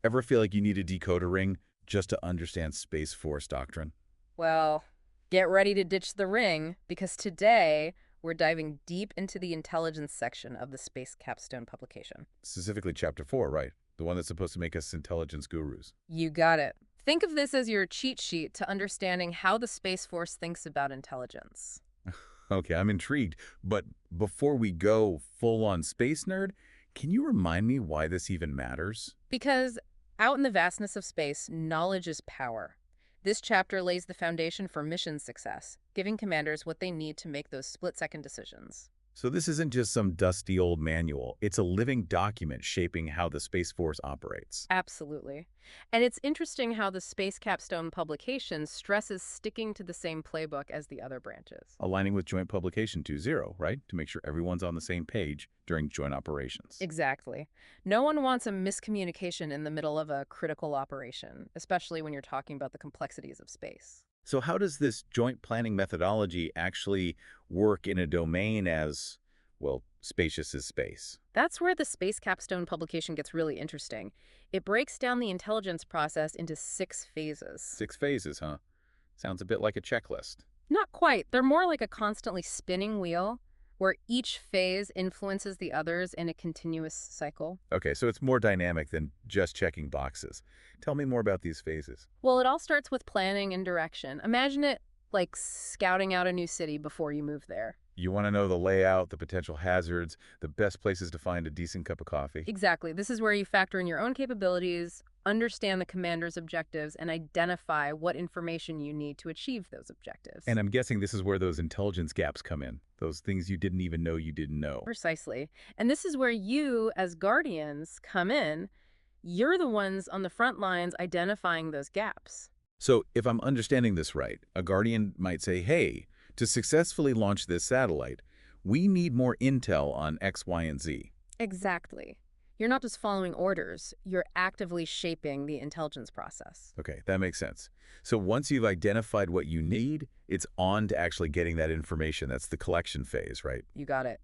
Ever feel like you need a decoder ring just to understand Space Force doctrine? Well, get ready to ditch the ring because today we're diving deep into the intelligence section of the Space Capstone publication. Specifically Chapter 4, right? The one that's supposed to make us intelligence gurus. You got it. Think of this as your cheat sheet to understanding how the Space Force thinks about intelligence. Okay, I'm intrigued. But before we go full-on space nerd, can you remind me why this even matters? Because out in the vastness of space, knowledge is power. This chapter lays the foundation for mission success, giving commanders what they need to make those split-second decisions. So this isn't just some dusty old manual. It's a living document shaping how the Space Force operates. Absolutely. And it's interesting how the Space Capstone publication stresses sticking to the same playbook as the other branches. Aligning with Joint Publication 2.0, right? To make sure everyone's on the same page during joint operations. Exactly. No one wants a miscommunication in the middle of a critical operation, especially when you're talking about the complexities of space. So how does this joint planning methodology actually work in a domain as, well, spacious as space? That's where the Space Capstone publication gets really interesting. It breaks down the intelligence process into 6 phases. 6 phases, huh? Sounds a bit like a checklist. Not quite. They're more like a constantly spinning wheel where each phase influences the others in a continuous cycle. Okay, so it's more dynamic than just checking boxes. Tell me more about these phases. Well, it all starts with planning and direction. Imagine it like scouting out a new city before you move there. You want to know the layout, the potential hazards, the best places to find a decent cup of coffee. Exactly. This is where you factor in your own capabilities, understand the commander's objectives, and identify what information you need to achieve those objectives. And I'm guessing this is where those intelligence gaps come in, those things you didn't even know you didn't know. Precisely. And this is where you, as guardians, come in. You're the ones on the front lines identifying those gaps. So if I'm understanding this right, a guardian might say, hey, to successfully launch this satellite, we need more intel on X, Y, and Z. Exactly. You're not just following orders, you're actively shaping the intelligence process. Okay, that makes sense. So once you've identified what you need, it's on to actually getting that information. That's the collection phase, right? You got it.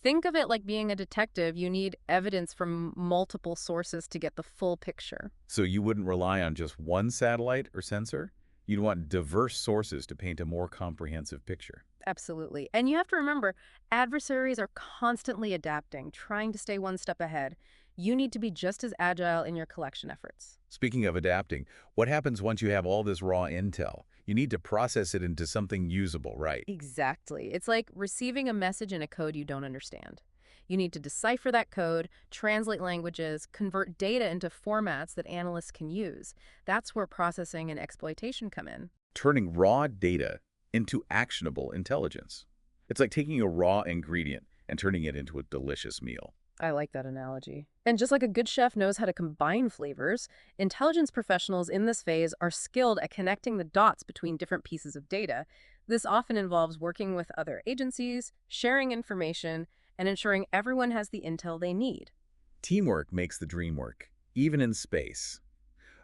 Think of it like being a detective. You need evidence from multiple sources to get the full picture. So you wouldn't rely on just one satellite or sensor? You'd want diverse sources to paint a more comprehensive picture. Absolutely. And you have to remember, adversaries are constantly adapting, trying to stay one step ahead. You need to be just as agile in your collection efforts. Speaking of adapting, what happens once you have all this raw intel? You need to process it into something usable, right? Exactly. It's like receiving a message in a code you don't understand. You need to decipher that code, translate languages, convert data into formats that analysts can use. That's where processing and exploitation come in. Turning raw data into actionable intelligence. It's like taking a raw ingredient and turning it into a delicious meal. I like that analogy. And just like a good chef knows how to combine flavors, intelligence professionals in this phase are skilled at connecting the dots between different pieces of data. This often involves working with other agencies, sharing information, and ensuring everyone has the intel they need. Teamwork makes the dream work, even in space.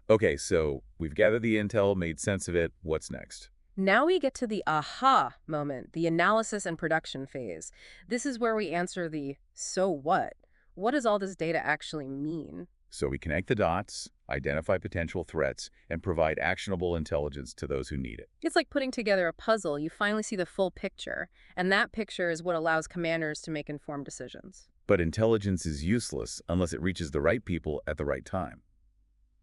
Okay, so we've gathered the intel, made sense of it. What's next? Now we get to the aha moment, the analysis and production phase. This is where we answer the so what? What does all this data actually mean? So we connect the dots, identify potential threats, and provide actionable intelligence to those who need it. It's like putting together a puzzle. You finally see the full picture, and that picture is what allows commanders to make informed decisions. But intelligence is useless unless it reaches the right people at the right time.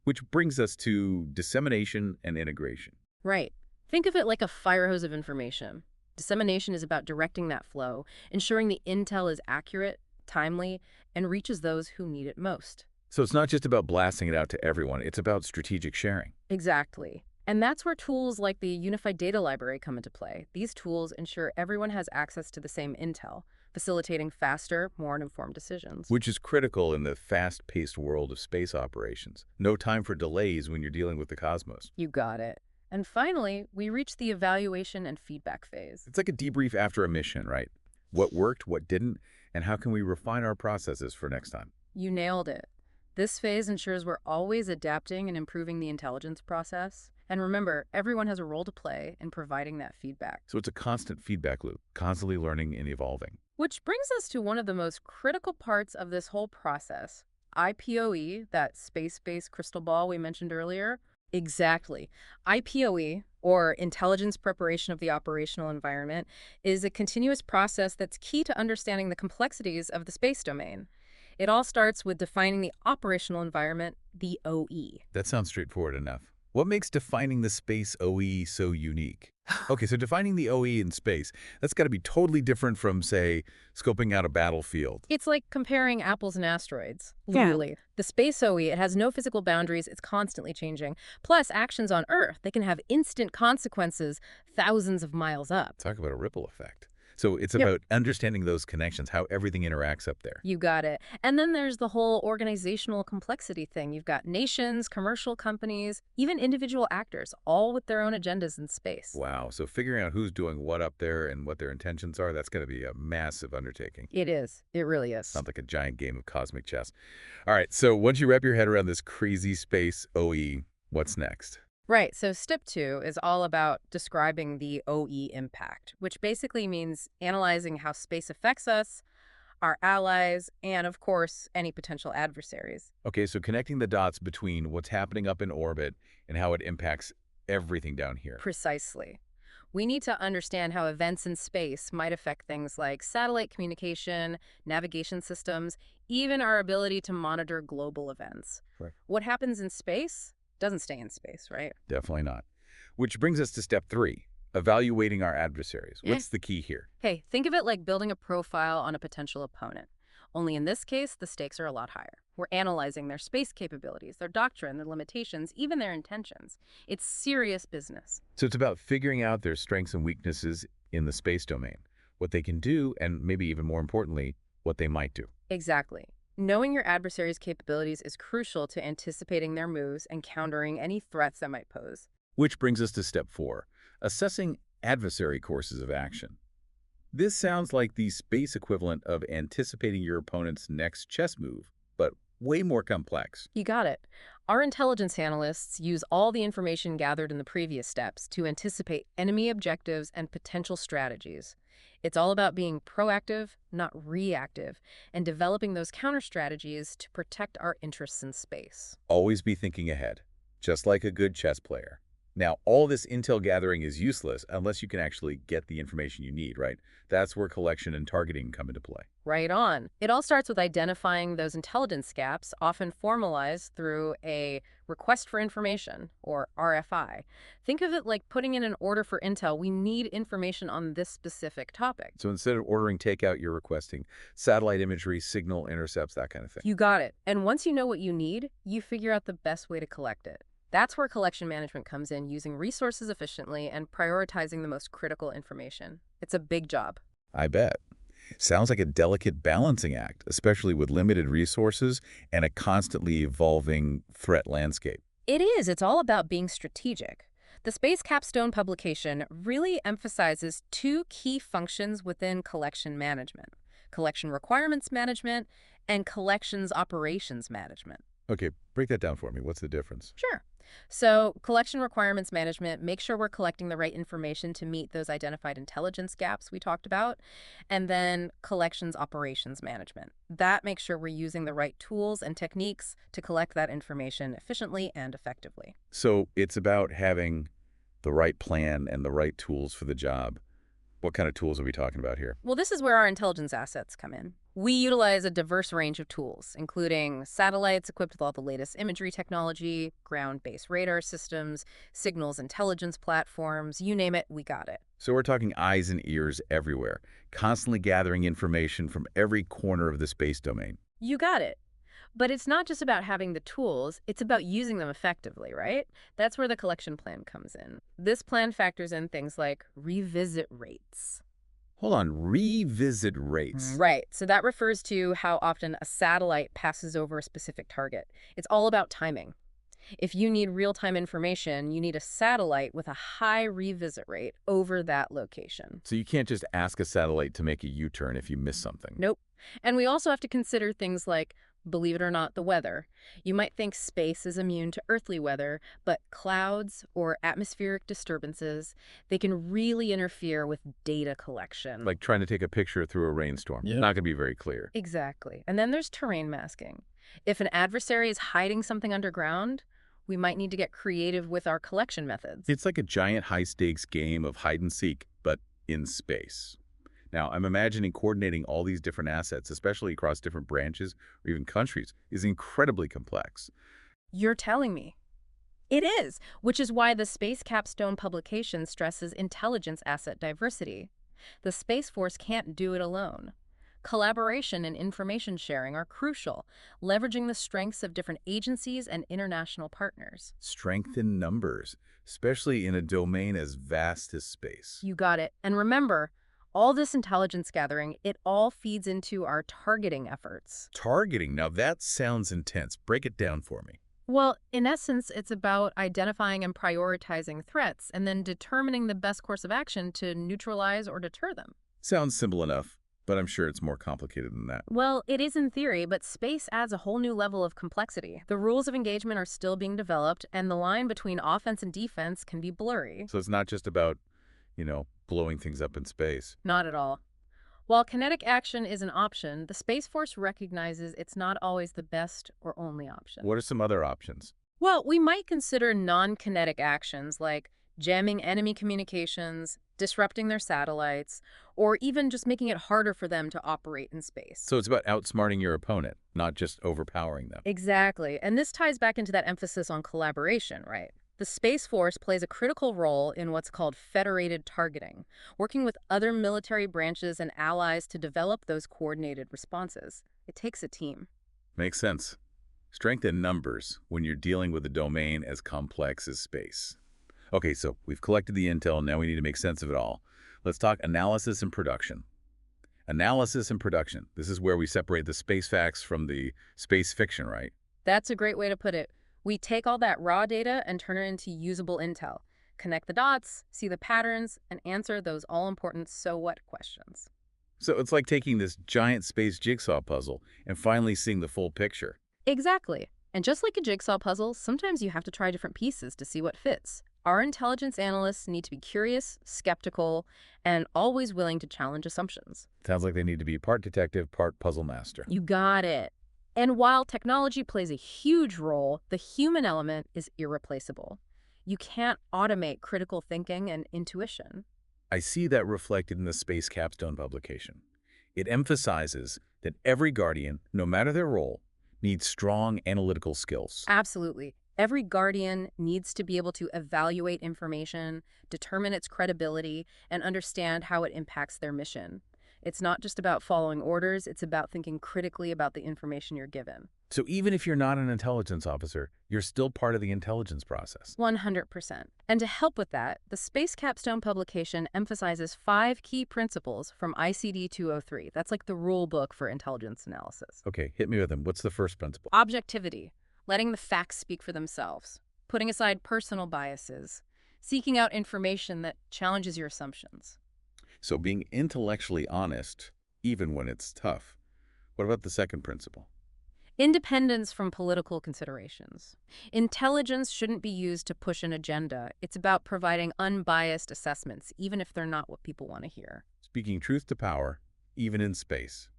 Which brings us to dissemination and integration. Right. Think of it like a fire hose of information. Dissemination is about directing that flow, ensuring the intel is accurate, timely, and reaches those who need it most. So it's not just about blasting it out to everyone, it's about strategic sharing. Exactly. And that's where tools like the Unified Data Library come into play. These tools ensure everyone has access to the same intel, facilitating faster, more informed decisions. Which is critical in the fast-paced world of space operations. No time for delays when you're dealing with the cosmos. You got it. And finally, we reach the evaluation and feedback phase. It's like a debrief after a mission, right? What worked, what didn't, and how can we refine our processes for next time? You nailed it. This phase ensures we're always adapting and improving the intelligence process. And remember, everyone has a role to play in providing that feedback. So it's a constant feedback loop, constantly learning and evolving. Which brings us to one of the most critical parts of this whole process, IPOE, that space-based crystal ball we mentioned earlier? Exactly. IPOE, or Intelligence Preparation of the Operational Environment, is a continuous process that's key to understanding the complexities of the space domain. It all starts with defining the operational environment, the OE. That sounds straightforward enough. What makes defining the space OE so unique? Okay, so defining the OE in space, that's got to be totally different from, say, scoping out a battlefield. It's like comparing apples and asteroids, Yeah. literally. The space OE, it has no physical boundaries, it's constantly changing. Plus, actions on Earth, they can have instant consequences thousands of miles up. Talk about a ripple effect. So it's Yep. about understanding those connections, how everything interacts up there. You got it. And then there's the whole organizational complexity thing. You've got nations, commercial companies, even individual actors, all with their own agendas in space. Wow, so figuring out who's doing what up there and what their intentions are, that's going to be a massive undertaking. It is. It really is. Sounds like a giant game of cosmic chess. All right, so once you wrap your head around this crazy space OE, what's next? Right. So step 2 is all about describing the OE impact, which basically means analyzing how space affects us, our allies, and of course, any potential adversaries. Okay, so connecting the dots between what's happening up in orbit and how it impacts everything down here. Precisely. We need to understand how events in space might affect things like satellite communication, navigation systems, even our ability to monitor global events. Right. What happens in space doesn't stay in space, right? Definitely not. Which brings us to step 3, evaluating our adversaries. What's the key here? Hey, think of it like building a profile on a potential opponent. Only in this case, the stakes are a lot higher. We're analyzing their space capabilities, their doctrine, their limitations, even their intentions. It's serious business. So it's about figuring out their strengths and weaknesses in the space domain, what they can do, and maybe even more importantly, what they might do. Exactly. Knowing your adversary's capabilities is crucial to anticipating their moves and countering any threats that might pose. Which brings us to step 4, assessing adversary courses of action. This sounds like the space equivalent of anticipating your opponent's next chess move, but way more complex. You got it. Our intelligence analysts use all the information gathered in the previous steps to anticipate enemy objectives and potential strategies. It's all about being proactive, not reactive, and developing those counter strategies to protect our interests in space. Always be thinking ahead, just like a good chess player. Now, all this intel gathering is useless unless you can actually get the information you need, right? That's where collection and targeting come into play. Right on. It all starts with identifying those intelligence gaps, often formalized through a request for information, or RFI. Think of it like putting in an order for intel. We need information on this specific topic. So instead of ordering takeout, you're requesting satellite imagery, signal intercepts, that kind of thing. You got it. And once you know what you need, you figure out the best way to collect it. That's where collection management comes in, using resources efficiently and prioritizing the most critical information. It's a big job. I bet. Sounds like a delicate balancing act, especially with limited resources and a constantly evolving threat landscape. It is. It's all about being strategic. The Space Capstone publication really emphasizes 2 key functions within collection management: collection requirements management and collections operations management. Okay, break that down for me. What's the difference? Sure. So collection requirements management, make sure we're collecting the right information to meet those identified intelligence gaps we talked about. And then collections operations management. That makes sure we're using the right tools and techniques to collect that information efficiently and effectively. So it's about having the right plan and the right tools for the job. What kind of tools are we talking about here? Well, this is where our intelligence assets come in. We utilize a diverse range of tools, including satellites equipped with all the latest imagery technology, ground-based radar systems, signals intelligence platforms, you name it, we got it. So we're talking eyes and ears everywhere, constantly gathering information from every corner of the space domain. You got it. But it's not just about having the tools, it's about using them effectively, right? That's where the collection plan comes in. This plan factors in things like revisit rates. Hold on, revisit rates. Right. So that refers to how often a satellite passes over a specific target. It's all about timing. If you need real-time information, you need a satellite with a high revisit rate over that location. So you can't just ask a satellite to make a U-turn if you miss something. Nope. And we also have to consider things like, believe it or not, the weather. You might think space is immune to earthly weather, but clouds or atmospheric disturbances, they can really interfere with data collection. Like trying to take a picture through a rainstorm. Yeah. Not going to be very clear. Exactly. And then there's terrain masking. If an adversary is hiding something underground, we might need to get creative with our collection methods. It's like a giant high-stakes game of hide and seek, but in space. Now, I'm imagining coordinating all these different assets, especially across different branches or even countries, is incredibly complex. You're telling me. It is, which is why the Space Capstone publication stresses intelligence asset diversity. The Space Force can't do it alone. Collaboration and information sharing are crucial, leveraging the strengths of different agencies and international partners. Strength in numbers, especially in a domain as vast as space. You got it. And remember, all this intelligence gathering, it all feeds into our targeting efforts. Targeting, now that sounds intense. Break it down for me. Well, in essence, it's about identifying and prioritizing threats and then determining the best course of action to neutralize or deter them. Sounds simple enough, but I'm sure it's more complicated than that. Well, it is in theory, but space adds a whole new level of complexity. The rules of engagement are still being developed, and the line between offense and defense can be blurry. So it's not just about, blowing things up in space. Not at all. While kinetic action is an option, the Space Force recognizes it's not always the best or only option. What are some other options? Well, we might consider non-kinetic actions like jamming enemy communications, disrupting their satellites, or even just making it harder for them to operate in space. So it's about outsmarting your opponent, not just overpowering them. Exactly. And this ties back into that emphasis on collaboration, right? The Space Force plays a critical role in what's called federated targeting, working with other military branches and allies to develop those coordinated responses. It takes a team. Makes sense. Strength in numbers when you're dealing with a domain as complex as space. Okay, so we've collected the intel, now we need to make sense of it all. Let's talk analysis and production. Analysis and production. This is where we separate the space facts from the space fiction, right? That's a great way to put it. We take all that raw data and turn it into usable intel, connect the dots, see the patterns, and answer those all-important so what questions. So it's like taking this giant space jigsaw puzzle and finally seeing the full picture. Exactly. And just like a jigsaw puzzle, sometimes you have to try different pieces to see what fits. Our intelligence analysts need to be curious, skeptical, and always willing to challenge assumptions. Sounds like they need to be part detective, part puzzle master. You got it. And while technology plays a huge role, the human element is irreplaceable. You can't automate critical thinking and intuition. I see that reflected in the Space Capstone publication. It emphasizes that every Guardian, no matter their role, needs strong analytical skills. Absolutely. Every Guardian needs to be able to evaluate information, determine its credibility, and understand how it impacts their mission. It's not just about following orders, it's about thinking critically about the information you're given. So even if you're not an intelligence officer, you're still part of the intelligence process. 100%. And to help with that, the Space Capstone publication emphasizes 5 key principles from ICD 203. That's like the rule book for intelligence analysis. Okay, hit me with them. What's the first principle? Objectivity, letting the facts speak for themselves, putting aside personal biases, seeking out information that challenges your assumptions. So being intellectually honest, even when it's tough. What about the second principle? Independence from political considerations. Intelligence shouldn't be used to push an agenda. It's about providing unbiased assessments, even if they're not what people want to hear. Speaking truth to power, even in space.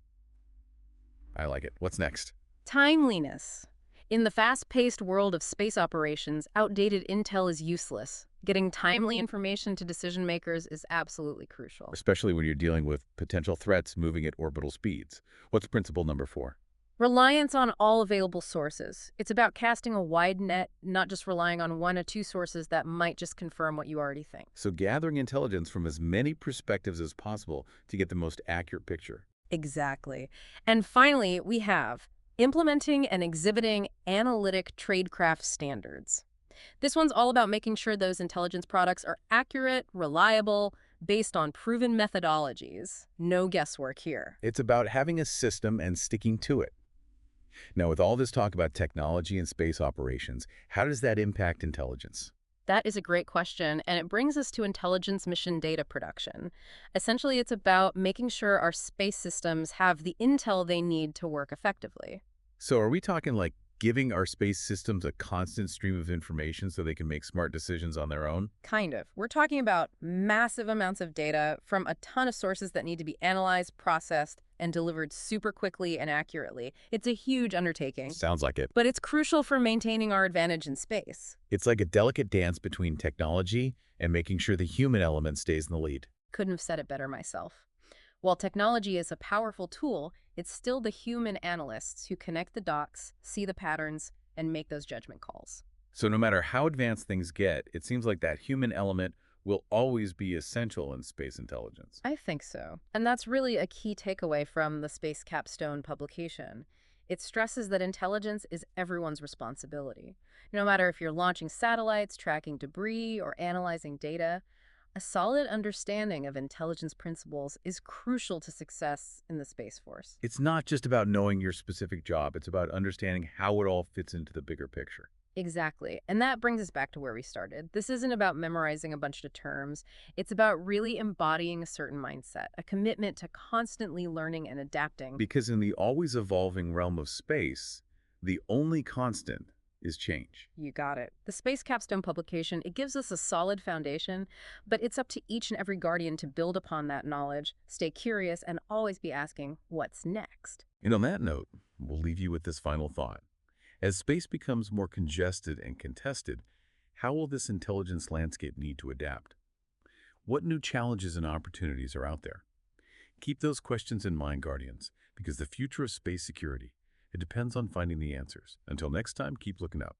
I like it. What's next? Timeliness. In the fast-paced world of space operations, outdated intel is useless. Getting timely information to decision makers is absolutely crucial. Especially when you're dealing with potential threats moving at orbital speeds. What's principle number 4? Reliance on all available sources. It's about casting a wide net, not just relying on 1 or 2 sources that might just confirm what you already think. So gathering intelligence from as many perspectives as possible to get the most accurate picture. Exactly. And finally, we have implementing and exhibiting analytic tradecraft standards. This one's all about making sure those intelligence products are accurate, reliable, based on proven methodologies. No guesswork here. It's about having a system and sticking to it. Now, with all this talk about technology and space operations, how does that impact intelligence? That is a great question, and it brings us to intelligence mission data production. Essentially, it's about making sure our space systems have the intel they need to work effectively. So are we talking like giving our space systems a constant stream of information so they can make smart decisions on their own? Kind of. We're talking about massive amounts of data from a ton of sources that need to be analyzed, processed, and delivered super quickly and accurately. It's a huge undertaking, Sounds like it. but it's crucial for maintaining our advantage in space. It's like a delicate dance between technology and making sure the human element stays in the lead. Couldn't have said it better myself. While technology is a powerful tool, it's still the human analysts who connect the dots, see the patterns, and make those judgment calls. So no matter how advanced things get, it seems like that human element will always be essential in space intelligence. I think so. And that's really a key takeaway from the Space Capstone publication. It stresses that intelligence is everyone's responsibility. No matter if you're launching satellites, tracking debris, or analyzing data, a solid understanding of intelligence principles is crucial to success in the Space Force. It's not just about knowing your specific job, it's about understanding how it all fits into the bigger picture. Exactly. And that brings us back to where we started. This isn't about memorizing a bunch of terms. It's about really embodying a certain mindset, a commitment to constantly learning and adapting. Because in the always evolving realm of space, the only constant is change. You got it. The Space Capstone publication, it gives us a solid foundation, but it's up to each and every Guardian to build upon that knowledge, stay curious, and always be asking, what's next? And on that note, we'll leave you with this final thought. As space becomes more congested and contested, how will this intelligence landscape need to adapt? What new challenges and opportunities are out there? Keep those questions in mind, Guardians, because the future of space security, it depends on finding the answers. Until next time, keep looking up.